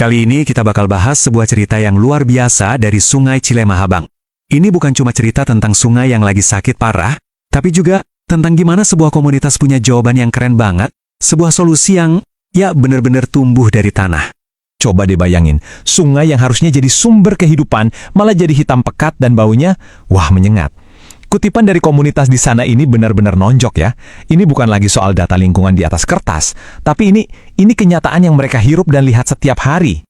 Kali ini kita bakal bahas sebuah cerita yang luar biasa dari Sungai Cilemahabang. Ini bukan cuma cerita tentang sungai yang lagi sakit parah, tapi juga tentang gimana sebuah komunitas punya jawaban yang keren banget, sebuah solusi yang, ya bener-bener tumbuh dari tanah. Coba deh bayangin, sungai yang harusnya jadi sumber kehidupan, malah jadi hitam pekat dan baunya, wah menyengat. Kutipan dari komunitas di sana ini benar-benar nonjok ya. Ini bukan lagi soal data lingkungan di atas kertas, tapi ini kenyataan yang mereka hirup dan lihat setiap hari.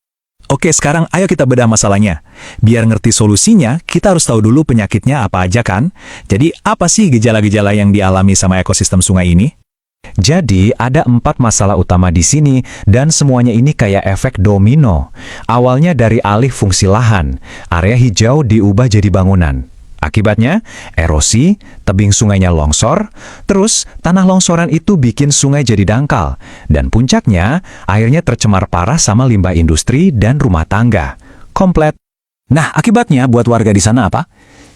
Oke, sekarang ayo kita bedah masalahnya. Biar ngerti solusinya, kita harus tahu dulu penyakitnya apa aja kan? Jadi, apa sih gejala-gejala yang dialami sama ekosistem sungai ini? Jadi, ada 4 masalah utama di sini, dan semuanya ini kayak efek domino. Awalnya dari alih fungsi lahan, area hijau diubah jadi bangunan. Akibatnya, erosi, tebing sungainya longsor, terus tanah longsoran itu bikin sungai jadi dangkal, dan puncaknya, airnya tercemar parah sama limbah industri dan rumah tangga. Komplet. Nah, akibatnya buat warga di sana apa?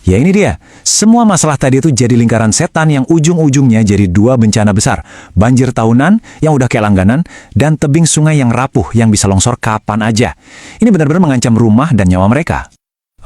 Ya ini dia, semua masalah tadi itu jadi lingkaran setan yang ujung-ujungnya jadi 2 bencana besar. Banjir tahunan yang udah kayak langganan, dan tebing sungai yang rapuh yang bisa longsor kapan aja. Ini benar-benar mengancam rumah dan nyawa mereka.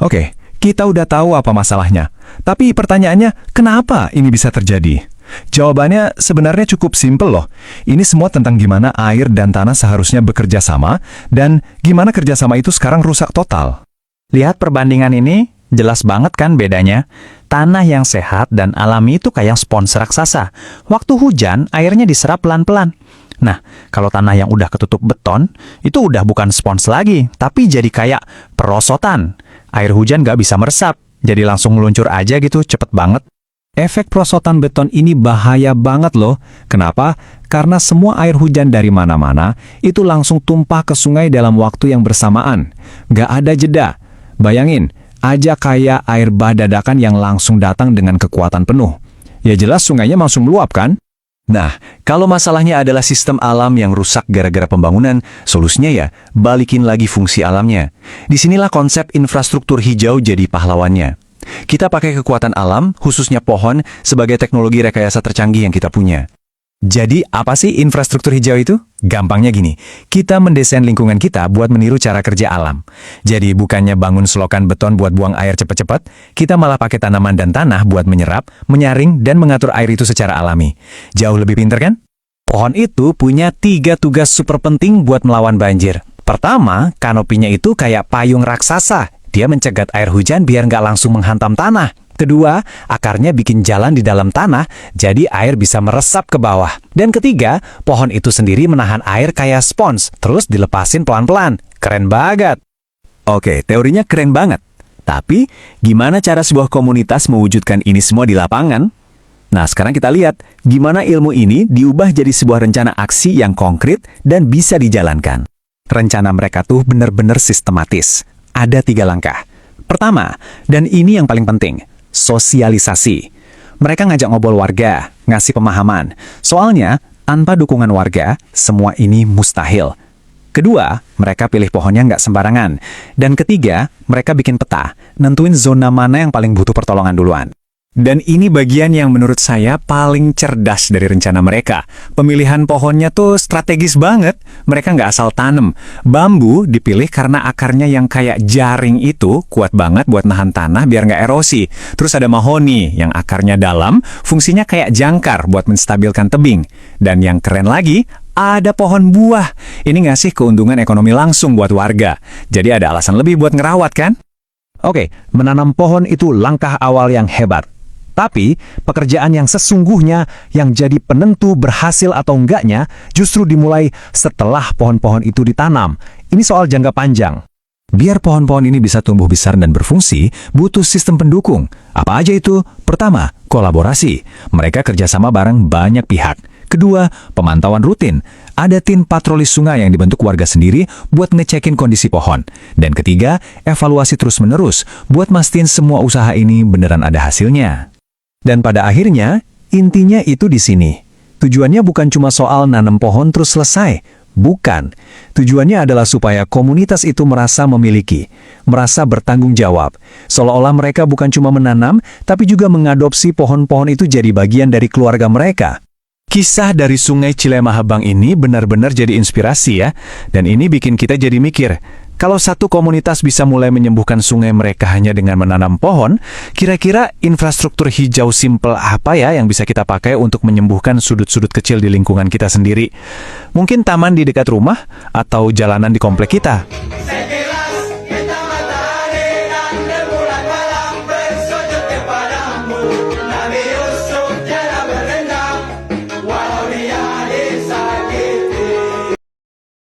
Oke. Kita udah tahu apa masalahnya. Tapi pertanyaannya, kenapa ini bisa terjadi? Jawabannya sebenarnya cukup simpel loh. Ini semua tentang gimana air dan tanah seharusnya bekerja sama, dan gimana kerjasama itu sekarang rusak total. Lihat perbandingan ini, jelas banget kan bedanya? Tanah yang sehat dan alami itu kayak spons raksasa. Waktu hujan, airnya diserap pelan-pelan. Nah, kalau tanah yang udah ketutup beton, itu udah bukan spons lagi, tapi jadi kayak perosotan. Air hujan nggak bisa meresap, jadi langsung meluncur aja gitu, cepet banget. Efek perosotan beton ini bahaya banget loh. Kenapa? Karena semua air hujan dari mana-mana itu langsung tumpah ke sungai dalam waktu yang bersamaan. Nggak ada jeda. Bayangin, aja kayak air bah dadakan yang langsung datang dengan kekuatan penuh. Ya jelas sungainya langsung meluap kan? Nah, kalau masalahnya adalah sistem alam yang rusak gara-gara pembangunan, solusinya ya, balikin lagi fungsi alamnya. Disinilah konsep infrastruktur hijau jadi pahlawannya. Kita pakai kekuatan alam, khususnya pohon, sebagai teknologi rekayasa tercanggih yang kita punya. Jadi, apa sih infrastruktur hijau itu? Gampangnya gini, kita mendesain lingkungan kita buat meniru cara kerja alam. Jadi, bukannya bangun selokan beton buat buang air cepat-cepat, kita malah pakai tanaman dan tanah buat menyerap, menyaring, dan mengatur air itu secara alami. Jauh lebih pintar kan? Pohon itu punya 3 tugas super penting buat melawan banjir. Pertama, kanopinya itu kayak payung raksasa. Dia mencegat air hujan biar nggak langsung menghantam tanah. Kedua, akarnya bikin jalan di dalam tanah, jadi air bisa meresap ke bawah. Dan ketiga, pohon itu sendiri menahan air kayak spons, terus dilepasin pelan-pelan. Keren banget. Oke, teorinya keren banget. Tapi, gimana cara sebuah komunitas mewujudkan ini semua di lapangan? Nah, sekarang kita lihat gimana ilmu ini diubah jadi sebuah rencana aksi yang konkret dan bisa dijalankan. Rencana mereka tuh bener-bener sistematis. Ada 3 langkah. Pertama, dan ini yang paling penting, sosialisasi. Mereka ngajak ngobrol warga, ngasih pemahaman. Soalnya, tanpa dukungan warga, semua ini mustahil. Kedua, mereka pilih pohonnya nggak sembarangan. Dan ketiga, mereka bikin peta, nentuin zona mana yang paling butuh pertolongan duluan. Dan ini bagian yang menurut saya paling cerdas dari rencana mereka. Pemilihan pohonnya tuh strategis banget. Mereka nggak asal tanam. Bambu dipilih karena akarnya yang kayak jaring itu kuat banget buat nahan tanah biar nggak erosi. Terus ada mahoni yang akarnya dalam, fungsinya kayak jangkar buat menstabilkan tebing. Dan yang keren lagi, ada pohon buah. Ini ngasih keuntungan ekonomi langsung buat warga. Jadi ada alasan lebih buat ngerawat kan? Oke, menanam pohon itu langkah awal yang hebat. Tapi, pekerjaan yang sesungguhnya yang jadi penentu berhasil atau enggaknya justru dimulai setelah pohon-pohon itu ditanam. Ini soal jangka panjang. Biar pohon-pohon ini bisa tumbuh besar dan berfungsi, butuh sistem pendukung. Apa aja itu? Pertama, kolaborasi. Mereka kerjasama bareng banyak pihak. Kedua, pemantauan rutin. Ada tim patroli sungai yang dibentuk warga sendiri buat ngecekin kondisi pohon. Dan ketiga, evaluasi terus-menerus buat mastiin semua usaha ini beneran ada hasilnya. Dan pada akhirnya, intinya itu di sini. Tujuannya bukan cuma soal nanam pohon terus selesai. Bukan. Tujuannya adalah supaya komunitas itu merasa memiliki, merasa bertanggung jawab. Seolah-olah mereka bukan cuma menanam, tapi juga mengadopsi pohon-pohon itu jadi bagian dari keluarga mereka. Kisah dari Sungai Cilemahabang ini benar-benar jadi inspirasi ya. Dan ini bikin kita jadi mikir, kalau satu komunitas bisa mulai menyembuhkan sungai mereka hanya dengan menanam pohon, kira-kira infrastruktur hijau simpel apa ya yang bisa kita pakai untuk menyembuhkan sudut-sudut kecil di lingkungan kita sendiri? Mungkin taman di dekat rumah atau jalanan di komplek kita.